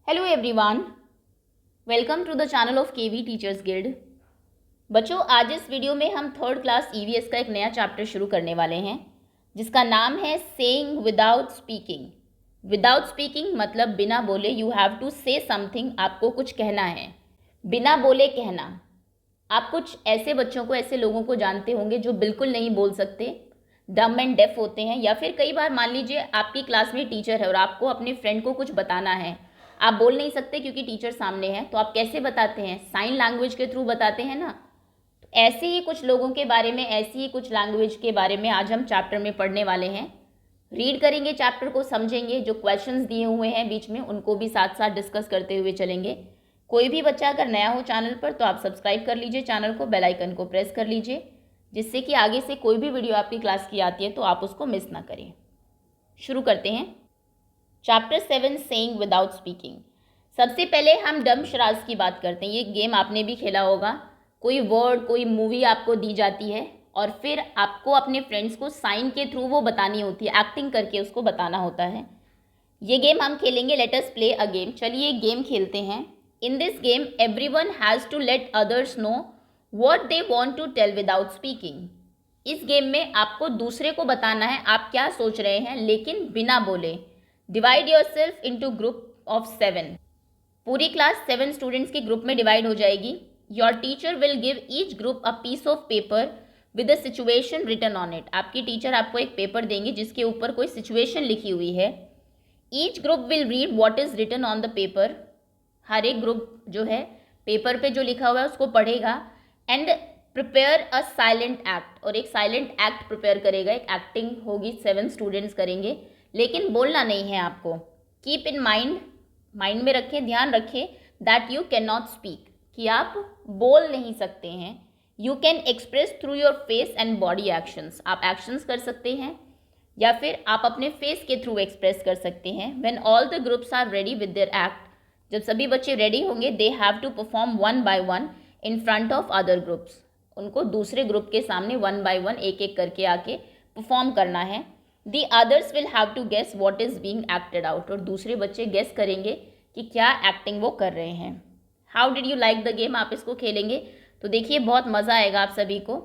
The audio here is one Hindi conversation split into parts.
Hello everyone, welcome to the channel of KV teachers guild. बच्चों, आज इस वीडियो में हम थर्ड क्लास ईवीएस का एक नया चैप्टर शुरू करने वाले हैं जिसका नाम है saying without speaking. Without speaking मतलब बिना बोले। You have to say something, आपको कुछ कहना है, बिना बोले कहना। आप कुछ ऐसे बच्चों को, ऐसे लोगों को जानते होंगे जो बिल्कुल नहीं बोल सकते, डम एंड डेफ होते हैं। या फिर कई बार मान लीजिए आपकी क्लास में टीचर है और आपको अपने फ्रेंड को कुछ बताना है, आप बोल नहीं सकते क्योंकि टीचर सामने है, तो आप कैसे बताते हैं? साइन लैंग्वेज के थ्रू बताते हैं ना। तो ऐसे ही कुछ लोगों के बारे में, ऐसी ही कुछ लैंग्वेज के बारे में आज हम चैप्टर में पढ़ने वाले हैं। रीड करेंगे, चैप्टर को समझेंगे, जो क्वेश्चंस दिए हुए हैं बीच में उनको भी साथ साथ डिस्कस करते हुए चलेंगे। कोई भी बच्चा अगर नया हो चैनल पर तो आप सब्सक्राइब कर लीजिए चैनल को, बेल आइकन को प्रेस कर लीजिए, जिससे कि आगे से कोई भी वीडियो आपकी क्लास की आती है तो आप उसको मिस ना करें। शुरू करते हैं। Chapter 7 saying without speaking. सबसे पहले हम डम शराज की बात करते हैं। ये गेम आपने भी खेला होगा। कोई वर्ड, कोई मूवी आपको दी जाती है और फिर आपको अपने फ्रेंड्स को साइन के थ्रू वो बतानी होती है, एक्टिंग करके उसको बताना होता है। ये गेम हम खेलेंगे। Let us play a game. चलिए एक गेम खेलते हैं। In this game everyone has to let others know what they want to tell without speaking. इस गेम में आपको दूसरे को बताना है आप क्या सोच रहे हैं, लेकिन बिना बोले। Divide yourself into group of 7। पूरी क्लास 7 स्टूडेंट्स के ग्रुप में डिवाइड हो जाएगी। Your teacher will give each group a piece of paper with a situation written on it. आपकी टीचर आपको एक पेपर देंगी जिसके ऊपर कोई सिचुएशन लिखी हुई है। Each group will read what is written on the paper. हर एक ग्रुप जो है पेपर पे जो लिखा हुआ है उसको पढ़ेगा and prepare a silent act. और एक साइलेंट एक्ट प्रिपेयर करेगा, एक एक्टिंग होगी, 7 स्टूडेंट्स करेंगे, लेकिन बोलना नहीं है आपको। कीप इन माइंड, माइंड में रखें, ध्यान रखें, that you can not speak, कि आप बोल नहीं सकते हैं। You can express through your face and body actions. आप एक्शंस कर सकते हैं या फिर आप अपने फेस के थ्रू एक्सप्रेस कर सकते हैं। When all the groups are ready with their act, जब सभी बच्चे रेडी होंगे, they have to perform one by one in front of other groups. उनको दूसरे ग्रुप के सामने वन बाय वन, एक एक करके आके परफॉर्म करना है। The others will have to guess what is being acted out. और दूसरे बच्चे गेस करेंगे कि क्या एक्टिंग वो कर रहे हैं। How did you like the game? आप इसको खेलेंगे तो देखिए बहुत मज़ा आएगा आप सभी को।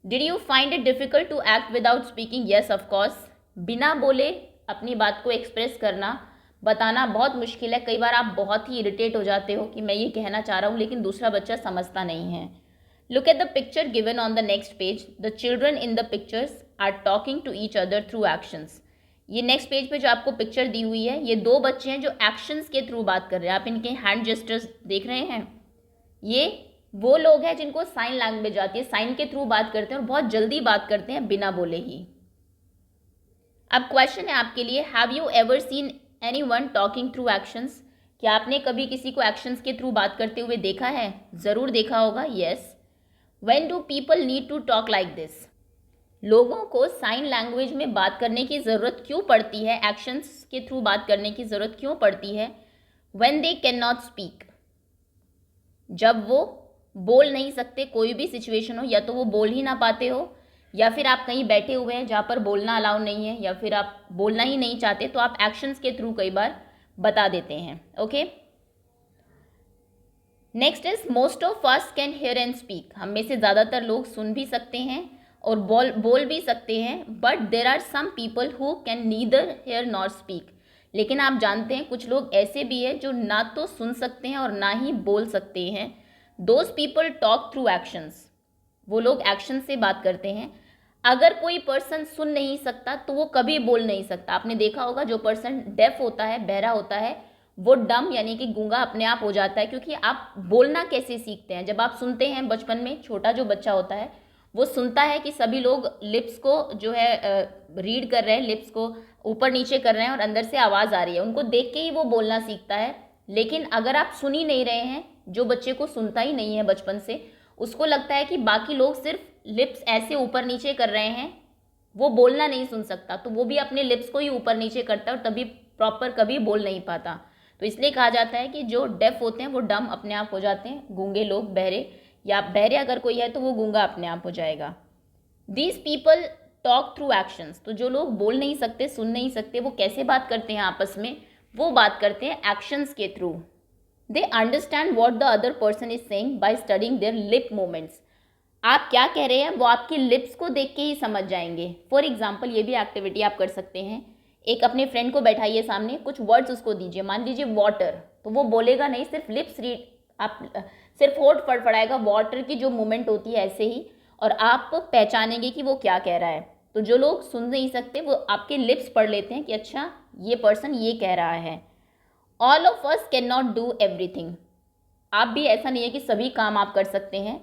Did you find it difficult to act without speaking? Yes of course. बिना बोले अपनी बात को एक्सप्रेस करना, बताना बहुत मुश्किल है। कई बार आप बहुत ही इरिटेट हो जाते हो कि मैं ये कहना चाह रहा हूँ लेकिन दूसरा बच्चा समझता नहीं है। Look at the picture given on the next page. The children in the pictures are talking to each other through actions. ये नेक्स्ट पेज पे जो आपको पिक्चर दी हुई है, ये 2 बच्चे हैं जो एक्शंस के थ्रू बात कर रहे हैं। आप इनके हैंड जेस्टर्स देख रहे हैं। ये वो लोग हैं जिनको साइन लैंग्वेज आती है, साइन के थ्रू बात करते हैं और बहुत जल्दी बात करते हैं बिना बोले ही। अब क्वेश्चन है आपके लिए, have you ever seen anyone talking through actions? क्या आपने कभी किसी को एक्शंस के थ्रू बात करते हुए देखा है? ज़रूर देखा होगा। Yes. When do people need to talk like this? लोगों को साइन लैंग्वेज में बात करने की ज़रूरत क्यों पड़ती है, एक्शंस के थ्रू बात करने की ज़रूरत क्यों पड़ती है? When they can not speak, जब वो बोल नहीं सकते। कोई भी सिचुएशन हो, या तो वो बोल ही ना पाते हो, या फिर आप कहीं बैठे हुए हैं जहाँ पर बोलना अलाउ नहीं है, या फिर आप बोलना ही नहीं चाहते, तो आप एक्शंस के थ्रू कई बार बता देते हैं। Okay, next is most of us can hear and speak. हम में से ज़्यादातर लोग सुन भी सकते हैं और बोल भी सकते हैं। But there are some people who can neither hear nor speak. लेकिन आप जानते हैं कुछ लोग ऐसे भी हैं जो ना तो सुन सकते हैं और ना ही बोल सकते हैं। Those people talk through actions. वो लोग एक्शन से बात करते हैं। अगर कोई पर्सन सुन नहीं सकता तो वो कभी बोल नहीं सकता। आपने देखा होगा जो पर्सन डेफ होता है, बहरा होता है, वो डम यानी कि गूंगा अपने आप हो जाता है। क्योंकि आप बोलना कैसे सीखते हैं? जब आप सुनते हैं बचपन में, छोटा जो बच्चा होता है वो सुनता है कि सभी लोग लिप्स को जो है रीड कर रहे हैं, लिप्स को ऊपर नीचे कर रहे हैं और अंदर से आवाज़ आ रही है, उनको देख के ही वो बोलना सीखता है। लेकिन अगर आप सुन ही नहीं रहे हैं, जो बच्चे को सुनता ही नहीं है बचपन से, उसको लगता है कि बाकी लोग सिर्फ लिप्स ऐसे ऊपर नीचे कर रहे हैं, वो बोलना नहीं सुन सकता, तो वो भी अपने लिप्स को ही ऊपर नीचे करता है और तभी प्रॉपर कभी बोल नहीं पाता। तो इसलिए कहा जाता है कि जो डेफ होते हैं वो डम अपने आप हो जाते हैं, गूंगे लोग, बहरे, या बहरे अगर कोई है तो वो गूंगा अपने आप हो जाएगा। These people talk through actions. तो जो लोग बोल नहीं सकते, सुन नहीं सकते, वो कैसे बात करते हैं आपस में? वो बात करते हैं एक्शंस के through. They understand what the other person is saying by studying there lip movements. आप क्या कह रहे हैं वो आपकी लिप्स को देख के ही समझ जाएंगे। फॉर एग्जाम्पल, ये भी एक्टिविटी आप कर सकते हैं। एक अपने फ्रेंड को बैठाइए सामने, कुछ वर्ड्स उसको दीजिए, मान लीजिए वाटर, तो वो बोलेगा नहीं, सिर्फ लिप्स रीड, आप सिर्फ होठ फड़फड़ाएगा, वाटर की जो मूवमेंट होती है ऐसे ही, और आप पहचानेंगे कि वो क्या कह रहा है। तो जो लोग सुन नहीं सकते वो आपके लिप्स पढ़ लेते हैं कि अच्छा ये पर्सन ये कह रहा है। All of us can not do everything. आप भी, ऐसा नहीं है कि सभी काम आप कर सकते हैं।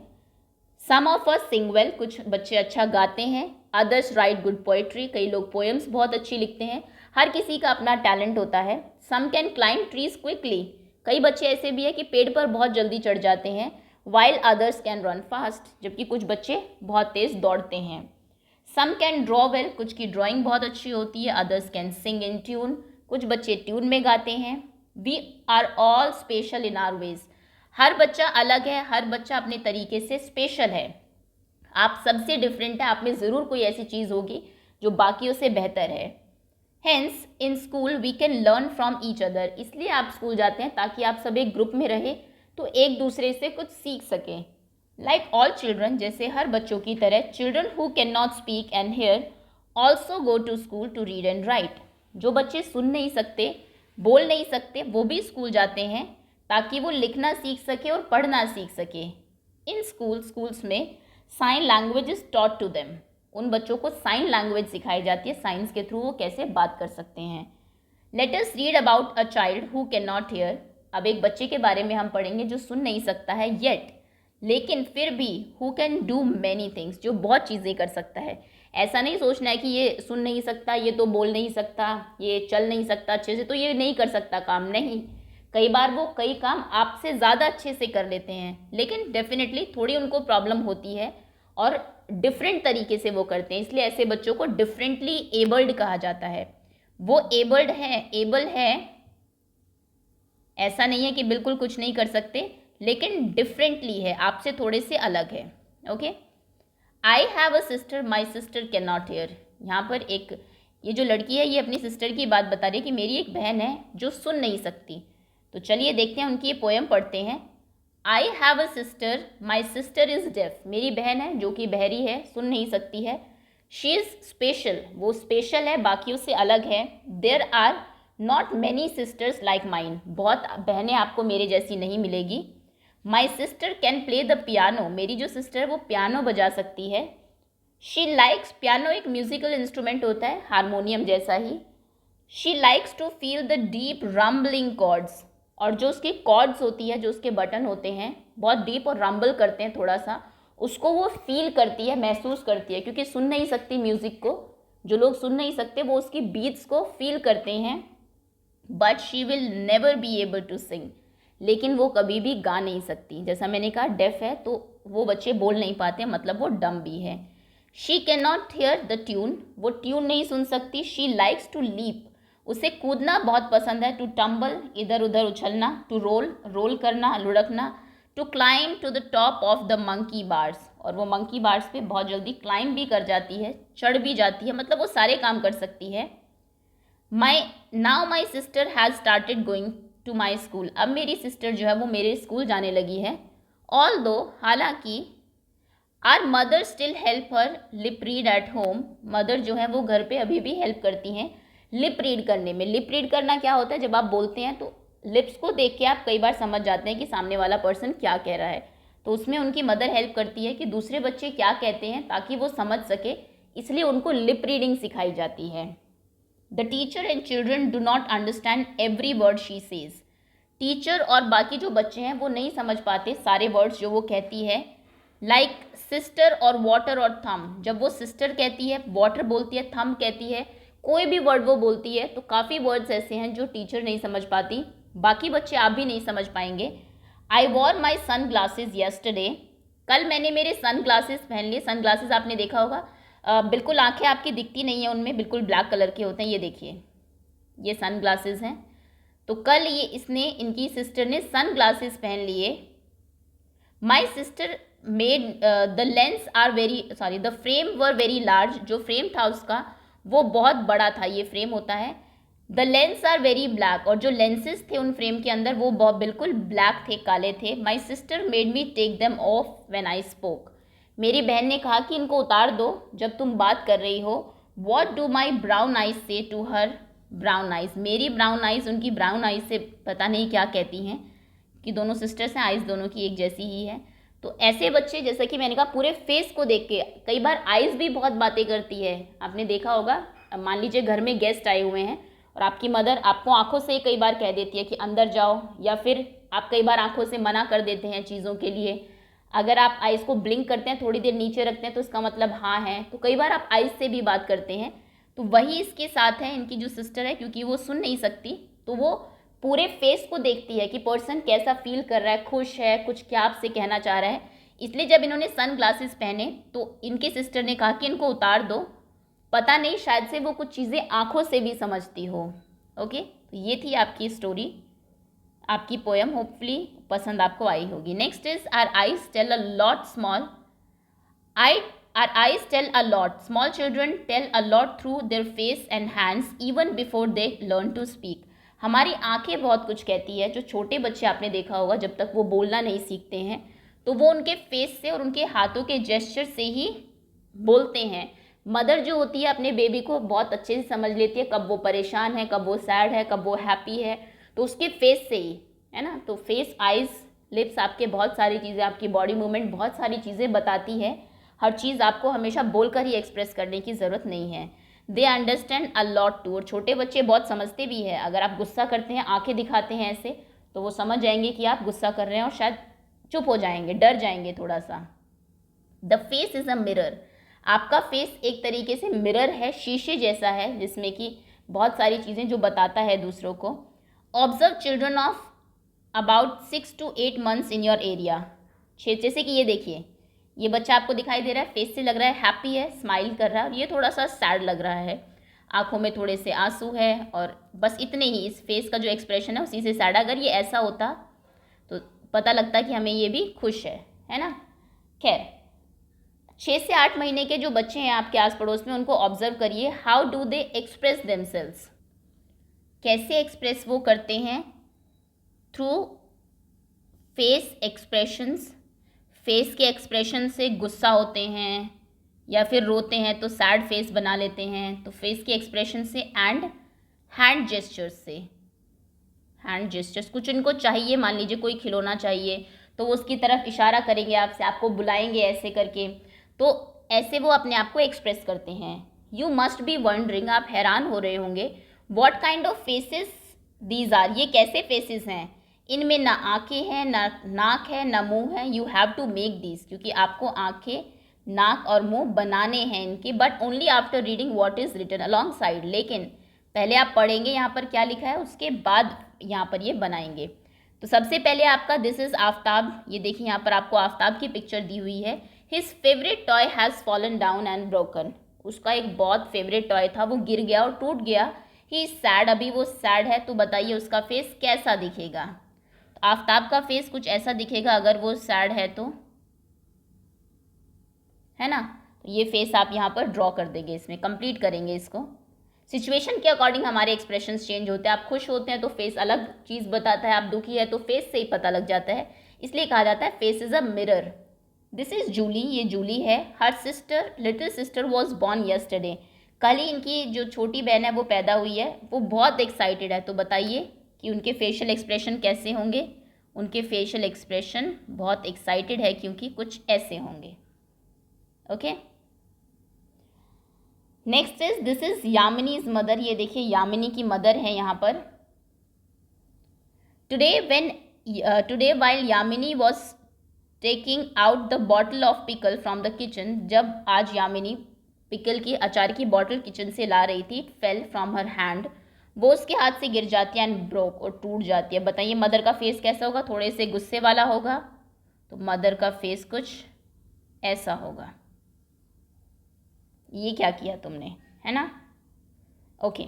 सम ऑफ अस सिंग वेल, कुछ बच्चे अच्छा गाते हैं। अदर्स राइट गुड पोएट्री, कई लोग पोएम्स बहुत अच्छी लिखते हैं। हर किसी का अपना टैलेंट होता है। Some can climb trees quickly, कई बच्चे ऐसे भी है कि पेड़ पर बहुत जल्दी चढ़ जाते हैं। While others can run fast, जबकि कुछ बच्चे बहुत तेज़ दौड़ते हैं। सम कैन ड्रॉ वेल, कुछ की ड्राइंग बहुत अच्छी होती है। Others can sing in tune, कुछ बच्चे ट्यून में गाते हैं। We are all special in our ways, हर बच्चा अलग है, हर बच्चा अपने तरीके से स्पेशल है। आप सबसे डिफरेंट है, आप में ज़रूर कोई ऐसी चीज़ होगी जो बाकियों से बेहतर है। Hence in school we can learn from each other, इसलिए आप स्कूल जाते हैं ताकि आप सब एक ग्रुप में रहे तो एक दूसरे से कुछ सीख सकें। लाइक ऑल चिल्ड्रन, जैसे हर बच्चों की तरह, children who can not speak and hear also go to school to read and write. जो बच्चे सुन नहीं सकते, बोल नहीं सकते, वो भी स्कूल जाते हैं ताकि वो लिखना सीख सके और पढ़ना सीख सके। इन स्कूल्स में sign language is taught to them, उन बच्चों को साइन लैंग्वेज सिखाई जाती है, साइंस के थ्रू वो कैसे बात कर सकते हैं। Let us read about a child who can not here. अब एक बच्चे के बारे में हम पढ़ेंगे जो सुन नहीं सकता है येट, लेकिन फिर भी who can do many things, जो बहुत चीज़ें कर सकता है। ऐसा नहीं सोचना है कि ये सुन नहीं सकता, ये तो बोल नहीं सकता, ये चल नहीं सकता अच्छे से, तो ये नहीं कर सकता काम, नहीं। कई बार वो कई काम आपसे ज़्यादा अच्छे से कर लेते हैं, लेकिन डेफिनेटली थोड़ी उनको प्रॉब्लम होती है और डिफरेंट तरीके से वो करते हैं, इसलिए ऐसे बच्चों को डिफरेंटली एबल्ड कहा जाता है। वो एबल्ड है, एबल है, ऐसा नहीं है कि बिल्कुल कुछ नहीं कर सकते, लेकिन डिफरेंटली है, आपसे थोड़े से अलग है। Okay, I have a sister, my sister can not here. यहाँ पर एक ये जो लड़की है ये अपनी सिस्टर की बात बता रही है कि मेरी एक बहन है जो सुन नहीं सकती। तो चलिए देखते हैं, उनकी ये पोएम पढ़ते हैं। I have a sister, my sister is deaf. मेरी बहन है जो कि बहरी है, सुन नहीं सकती है। शी इज़ स्पेशल, वो स्पेशल है, बाकियों से अलग है। There are not many sisters like mine, बहुत बहनें आपको मेरे जैसी नहीं मिलेगी। My sister can play the piano, मेरी जो सिस्टर है वो पियानो बजा सकती है। शी लाइक्स, पियानो एक म्यूजिकल इंस्ट्रूमेंट होता है, हारमोनियम जैसा ही। She likes to feel the deep rumbling chords, और जो उसकी कॉर्ड्स होती है, जो उसके बटन होते हैं बहुत डीप और रम्बल करते हैं थोड़ा सा, उसको वो फील करती है, महसूस करती है, क्योंकि सुन नहीं सकती म्यूज़िक को। जो लोग सुन नहीं सकते वो उसकी बीट्स को फील करते हैं। But she will never be able to sing, लेकिन वो कभी भी गा नहीं सकती। जैसा मैंने कहा डेफ है तो वो बच्चे बोल नहीं पाते, मतलब वो डम भी है। She can not here the tune, वो ट्यून नहीं सुन सकती। शी लाइक्स टू लीप, उसे कूदना बहुत पसंद है। टू टम्बल, इधर उधर उछलना। टू रोल, रोल करना, लुढ़कना। To climb to the top of the monkey bars, और वो मंकी बार्स पे बहुत जल्दी क्लाइम भी कर जाती है, चढ़ भी जाती है, मतलब वो सारे काम कर सकती है। Now my sister has started going to my school, अब मेरी सिस्टर जो है वो मेरे स्कूल जाने लगी है। ऑल दो, हालांकि, our mother still help her lip read at home, mother जो है वो घर पे अभी भी हेल्प करती हैं लिप रीड करने में। लिप रीड करना क्या होता है, जब आप बोलते हैं तो लिप्स को देख के आप कई बार समझ जाते हैं कि सामने वाला पर्सन क्या कह रहा है, तो उसमें उनकी मदर हेल्प करती है कि दूसरे बच्चे क्या कहते हैं ताकि वो समझ सके, इसलिए उनको लिप रीडिंग सिखाई जाती है। The teacher and children do not understand every word she says, teacher और बाकी जो बच्चे हैं वो नहीं समझ पाते सारे वर्ड्स जो वो कहती है। लाइक सिस्टर और वाटर और थम, जब वो सिस्टर कहती है, वाटर बोलती है, थम कहती है, कोई भी वर्ड वो बोलती है, तो काफ़ी वर्ड्स ऐसे हैं जो टीचर नहीं समझ पाती, बाकी बच्चे आप भी नहीं समझ पाएंगे। आई वॉर माई सन ग्लासेज येस्टरडे, कल मैंने मेरे सन ग्लासेस पहन लिए। सन ग्लासेस आपने देखा होगा, बिल्कुल आंखें आपकी दिखती नहीं है उनमें, बिल्कुल ब्लैक कलर के होते हैं, ये देखिए ये सन ग्लासेस हैं। तो कल ये इनकी सिस्टर ने सन ग्लासेस पहन लिए। माई sister made the frame were very large, जो फ्रेम था उसका वो बहुत बड़ा था, ये फ्रेम होता है। The lens are very black, और जो लेंसेज थे उन फ्रेम के अंदर वो बहुत बिल्कुल ब्लैक थे, काले थे. My sister made me take them off when I spoke. मेरी बहन ने कहा कि इनको उतार दो जब तुम बात कर रही हो. What do my brown eyes से टू हर ब्राउन आइज. मेरी ब्राउन आइज उनकी ब्राउन आइज से पता नहीं क्या कहती हैं, कि दोनों सिस्टर्स हैं, आइज दोनों की एक जैसी ही है. तो ऐसे बच्चे, जैसा कि मैंने कहा, पूरे फेस को देख के, कई बार आइज भी बहुत बातें करती है. आपने देखा होगा, मान लीजिए घर में गेस्ट आए हुए हैं और आपकी मदर आपको आंखों से कई बार कह देती है कि अंदर जाओ, या फिर आप कई बार आंखों से मना कर देते हैं चीज़ों के लिए. अगर आप आइज़ को ब्लिंक करते हैं, थोड़ी देर नीचे रखते हैं, तो इसका मतलब हाँ है. तो कई बार आप आइज़ से भी बात करते हैं. तो वही इसके साथ है, इनकी जो सिस्टर है, क्योंकि वो सुन नहीं सकती, तो वो पूरे फेस को देखती है कि पर्सन कैसा फील कर रहा है, खुश है, कुछ क्या आपसे कहना चाह रहा है. इसलिए जब इन्होंने सन ग्लासेस पहने तो इनकी सिस्टर ने कहा कि इनको उतार दो. पता नहीं, शायद से वो कुछ चीज़ें आंखों से भी समझती हो. ओके, तो ये थी आपकी स्टोरी, आपकी पोएम. होपफुली पसंद आपको आई होगी. Next is our eyes tell a lot small. Our eyes tell a lot. Small children tell a lot through their face and hands even before they learn to speak. हमारी आंखें बहुत कुछ कहती है. जो छोटे बच्चे आपने देखा होगा, जब तक वो बोलना नहीं सीखते हैं तो वो उनके फेस से और उनके हाथों के जेस्चर से ही बोलते हैं. मदर जो होती है अपने बेबी को बहुत अच्छे से समझ लेती है, कब वो परेशान है, कब वो सैड है, कब वो हैप्पी है, तो उसके फेस से ही, है ना. तो फेस, आइज़, लिप्स, आपके बहुत सारी चीज़ें, आपकी बॉडी मूवमेंट बहुत सारी चीज़ें बताती है. हर चीज़ आपको हमेशा बोलकर ही एक्सप्रेस करने की ज़रूरत नहीं है. They understand a lot too. और छोटे बच्चे बहुत समझते भी है. अगर आप गुस्सा करते हैं, आंखें दिखाते हैं ऐसे, तो वो समझ जाएंगे कि आप गुस्सा कर रहे हैं और शायद चुप हो जाएंगे, डर जाएंगे थोड़ा सा. The face is a mirror. आपका फेस एक तरीके से मिरर है, शीशे जैसा है, जिसमें कि बहुत सारी चीज़ें जो बताता है दूसरों को. Observe children of about 6 to 8 months in your area. जैसे कि ये देखिए, ये बच्चा आपको दिखाई दे रहा है, फेस से लग रहा है हैप्पी है, स्माइल कर रहा है, और ये थोड़ा सा सैड लग रहा है, आंखों में थोड़े से आंसू है, और बस इतने ही. इस फेस का जो एक्सप्रेशन है उसी से सैड. अगर ये ऐसा होता तो पता लगता कि हमें ये भी खुश है ना. खैर, 6 से 8 महीने के जो बच्चे हैं आपके आस पड़ोस में, उनको ऑब्जर्व करिए. How do they express themselves. कैसे एक्सप्रेस वो करते हैं? Through face expressions. फेस के एक्सप्रेशन से गुस्सा होते हैं या फिर रोते हैं तो सैड फेस बना लेते हैं, तो फेस के एक्सप्रेशन से. एंड हैंड जेस्चर्स से. हैंड जेस्चर्स, कुछ इनको चाहिए, मान लीजिए कोई खिलौना चाहिए, तो वो उसकी तरफ इशारा करेंगे आपसे, आपको बुलाएंगे ऐसे करके, तो ऐसे वो अपने आप को एक्सप्रेस करते हैं. You must be wondering. आप हैरान हो रहे होंगे, what kind of faces these are. ये कैसे फेसेस हैं? इनमें ना आंखें हैं, ना नाक है, ना मुंह है. You have to make this. क्योंकि आपको आंखें, नाक और मुंह बनाने हैं इनके. But only after reading what is written alongside. लेकिन पहले आप पढ़ेंगे यहाँ पर क्या लिखा है, उसके बाद यहाँ पर ये बनाएंगे. तो सबसे पहले आपका दिस इज़ आफ्ताब. ये देखिए यहाँ पर आपको आफ्ताब की पिक्चर दी हुई है. His favourite toy has fallen down and broken. उसका एक बहुत फेवरेट टॉय था, वो गिर गया और टूट गया. He is sad. अभी वो सैड है, तो बताइए उसका फेस कैसा दिखेगा. आफ्ताब का फेस कुछ ऐसा दिखेगा अगर वो सैड है तो, है ना. तो ये फेस आप यहाँ पर ड्रॉ कर देंगे, इसमें कंप्लीट करेंगे इसको. सिचुएशन के अकॉर्डिंग हमारे एक्सप्रेशंस चेंज होते हैं. आप खुश होते हैं तो फेस अलग चीज़ बताता है, आप दुखी है तो फेस से ही पता लग जाता है. इसलिए कहा जाता है face is a mirror. This is Jully. ये जूली है. Her sister, little sister was born yesterday. कल ही इनकी जो छोटी बहन है वो पैदा हुई है. वो बहुत एक्साइटेड है, तो बताइए कि उनके फेशियल एक्सप्रेशन कैसे होंगे. उनके फेशियल एक्सप्रेशन बहुत एक्साइटेड है, क्योंकि कुछ ऐसे होंगे. Okay, next is this is Yamini's mother. ये देखिए यामिनी की मदर है यहाँ पर. Today while Yamini was taking out the bottle of pickle from the kitchen. जब आज यामिनी पिकल की, अचार की बॉटल किचन से ला रही थी, फेल फ्रॉम हर हैंड. वो उसके हाथ से गिर जाती है एंड ब्रोक, और टूट जाती है. बताइए मदर का फेस कैसा होगा? थोड़े से गुस्से वाला होगा. तो मदर का फेस कुछ ऐसा होगा. ये क्या किया तुमने, है ना. ओके,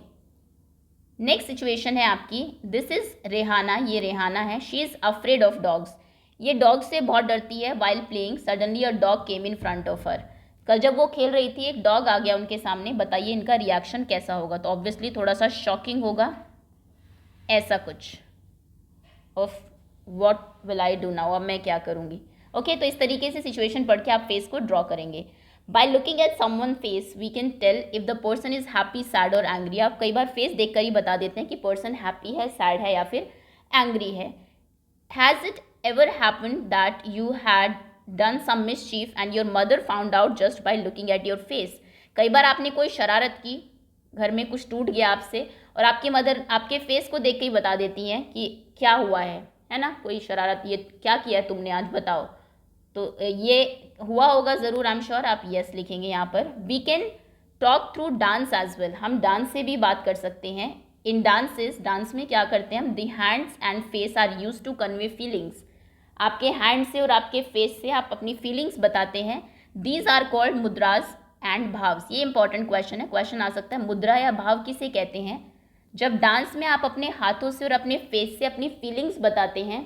नेक्स्ट सिचुएशन है आपकी. This is Rehana. ये रेहाना है. She is afraid of dogs. ये डॉग से बहुत डरती है. While playing suddenly a dog came in front of her. कल जब वो खेल रही थी एक डॉग आ गया उनके सामने, बताइए इनका रिएक्शन कैसा होगा? तो ऑब्वियसली थोड़ा सा शॉकिंग होगा, ऐसा कुछ, of what will I do now, अब मैं क्या करूँगी। ओके, तो इस तरीके से सिचुएशन पढ़ के आप फेस को ड्रॉ करेंगे। By looking at someone face we can tell if the person is happy, sad और एंग्री। आप कई बार फेस देख कर ही बता देते हैं कि पर्सन हैप्पी है, सैड है या फिर एंग्री है। Has it ever happened that you had done some mischief and your mother found out just by looking at your face. कई बार आपने कोई शरारत की, घर में कुछ टूट गया आपसे, और आपकी मदर आपके फेस को देख के ही बता देती हैं कि क्या हुआ है ना, कोई शरारत, ये क्या किया है तुमने आज, बताओ। तो ये हुआ होगा ज़रूर, आई एम श्योर। आप यस लिखेंगे यहाँ पर। We can talk through dance as well. हम डांस से भी बात कर सकते हैं। इन डांसेस, डांस में क्या करते हैं हम, the hands and face are used to convey feelings. आपके हैंड से और आपके फेस से आप अपनी फीलिंग्स बताते हैं। These are called mudras and bhavs. ये इंपॉर्टेंट क्वेश्चन है, क्वेश्चन आ सकता है, मुद्रा या भाव किसे कहते हैं? जब डांस में आप अपने हाथों से और अपने फेस से अपनी फीलिंग्स बताते हैं,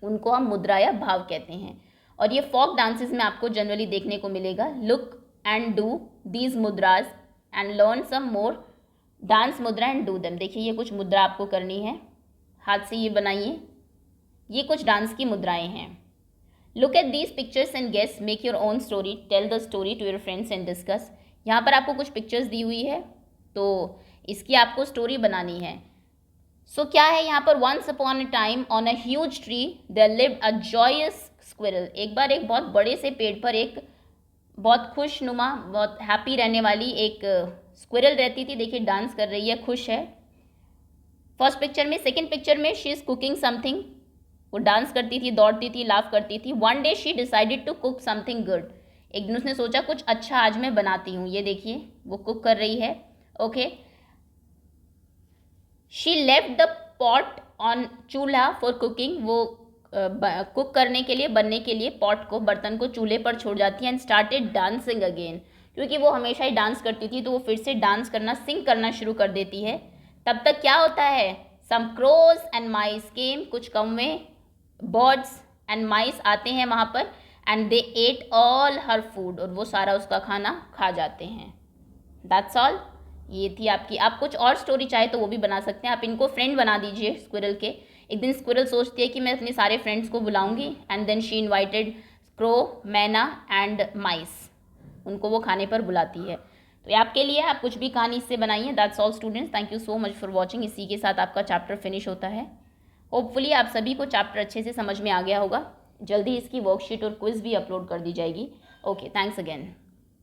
उनको हम मुद्रा या भाव कहते हैं। और ये फोक डांसेस में आपको जनरली देखने को मिलेगा। Look and do these mudras and learn some more dance mudra and do them. देखिए ये कुछ मुद्रा आपको करनी है, हाथ से ये बनाइए, ये कुछ डांस की मुद्राएं हैं। Look at these pictures and guess, make your own story, tell the story to your friends and discuss. यहाँ पर आपको कुछ पिक्चर्स दी हुई है, तो इसकी आपको स्टोरी बनानी है। सो क्या है यहाँ पर, once upon a time on a huge tree there lived a joyous squirrel. एक बार एक बहुत बड़े से पेड़ पर एक बहुत खुशनुमा, बहुत हैप्पी रहने वाली एक स्क्विरल रहती थी। देखिए डांस कर रही है, खुश है फर्स्ट पिक्चर में। सेकंड पिक्चर में शी इज़ कुकिंग समथिंग, वो डांस करती थी, दौड़ती थी, लाफ करती थी। One day she decided to cook something good. एक दिन उसने सोचा कुछ अच्छा आज मैं बनाती हूँ। ये देखिए वो कुक कर रही है। Okay, she left the pot on चूल्हा फॉर कुकिंग। वो कुक करने के लिए, बनने के लिए पॉट को, बर्तन को चूल्हे पर छोड़ जाती है। एंड स्टार्टेड डांसिंग अगेन, क्योंकि वो हमेशा ही डांस करती थी तो वो फिर से डांस करना, सिंग करना शुरू कर देती है। तब तक क्या होता है, सम क्रोज एंड माइस केम, कुछ कौवे, बर्ड्स एंड माइस आते हैं वहाँ पर। And they at all her food, और वो सारा उसका खाना खा जाते हैं। That's all. ये थी आपकी। आप कुछ और स्टोरी चाहे तो वो भी बना सकते हैं। आप इनको फ्रेंड बना दीजिए स्क्विरल के। एक दिन स्क्विरल सोचती है कि मैं अपने सारे फ्रेंड्स को बुलाऊंगी, and then she invited crow, myna and mice. उनको वो खाने पर बुलाती है। तो ये आपके लिए, आप कुछ भी कहानी इससे बनाइए। That's all students, thank you so much for watching. इसी के साथ आपका चैप्टर फिनिश होता है। होपफुली आप सभी को चैप्टर अच्छे से समझ में आ गया होगा। जल्दी इसकी वर्कशीट और क्विज भी अपलोड कर दी जाएगी। Okay, thanks again.